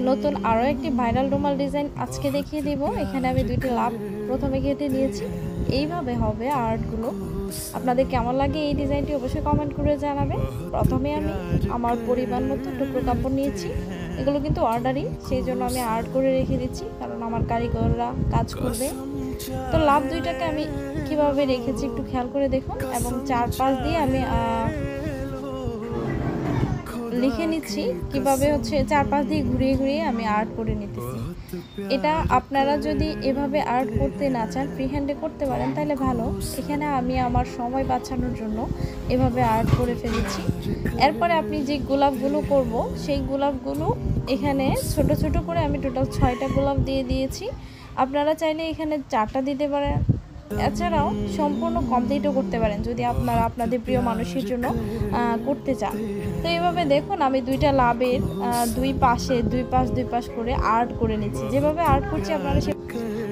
নতুন আরও একটি ভাইরাল রুমাল ডিজাইন আজকে দেখিয়ে দিব। এখানে আমি দুইটি লাভ প্রথমে কেটে নিয়েছি। এইভাবে হবে আর্টগুলো। আপনাদের কেমন লাগে এই ডিজাইনটি অবশ্যই কমেন্ট করে জানাবেন। প্রথমে আমি আমার পরিমাণ মতো টুকরো কাপড় নিয়েছি। এগুলো কিন্তু অর্ডারই, সেই জন্য আমি আর্ট করে রেখে দিচ্ছি, কারণ আমার কারিগররা কাজ করবে। তো লাভ দুইটাকে আমি কিভাবে রেখেছি একটু খেয়াল করে দেখুন, এবং চারপাশ দিয়ে আমি লিখে নিচ্ছি কিভাবে হচ্ছে চারপাশ দিয়ে ঘুরিয়ে ঘুরিয়ে আমি আর্ট করে নিতেছি। এটা আপনারা যদি এভাবে আর্ট করতে না চান, ফ্রি হ্যান্ডে করতে পারেন, তাহলে ভালো। এখানে আমি আমার সময় বাঁচানোর জন্য এভাবে আর্ট করে ফেলেছি। এরপরে আপনি যে গোলাপগুলো করব, সেই গোলাপগুলো এখানে ছোট ছোট করে আমি টোটাল 6টা গোলাপ দিয়ে দিয়েছি। আপনারা চাইলে এখানে 4টা দিতে পারেন, এছাড়াও সম্পূর্ণ কমপ্লিটও করতে পারেন যদি আপনারা আপনাদের প্রিয় মানুষের জন্য করতে চান। তো এইভাবে দেখুন আমি দুইটা লাভের দুই পাশ করে আর্ট করে নিচ্ছি। যেভাবে আর্ট করছি আপনারা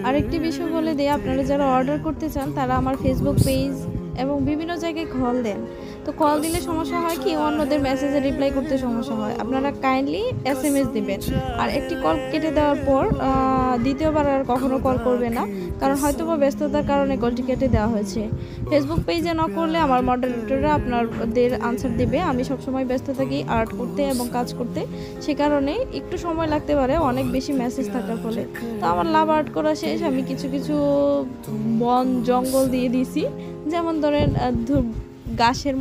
আরেকটি বিষয় বলে দিয়ে, আপনারা যারা অর্ডার করতে চান তারা আমার ফেসবুক পেজ এবং বিভিন্ন জায়গায় কল দেন। তো কল দিলে সমস্যা হয় কি, অন্যদের মেসেজে রিপ্লাই করতে সমস্যা হয়। আপনারা কাইন্ডলি SMS দিবেন, আর একটি কল কেটে দেওয়ার পর দ্বিতীয়বার আর কখনো কল করবে না, কারণ হয়তো বা ব্যস্ততার কারণে কলটি কেটে দেওয়া হয়েছে। ফেসবুক পেজে না করলে আমার মডারেটররা আপনাদের আনসার দিবে। আমি সবসময় ব্যস্ত থাকি আর্ট করতে এবং কাজ করতে, সে কারণে একটু সময় লাগতে পারে অনেক বেশি মেসেজ থাকার ফলে। তো আমার লাভ আর্ট করা শেষ। আমি কিছু কিছু বন জঙ্গল দিয়ে দিছি, যেমন ধরেন গাছের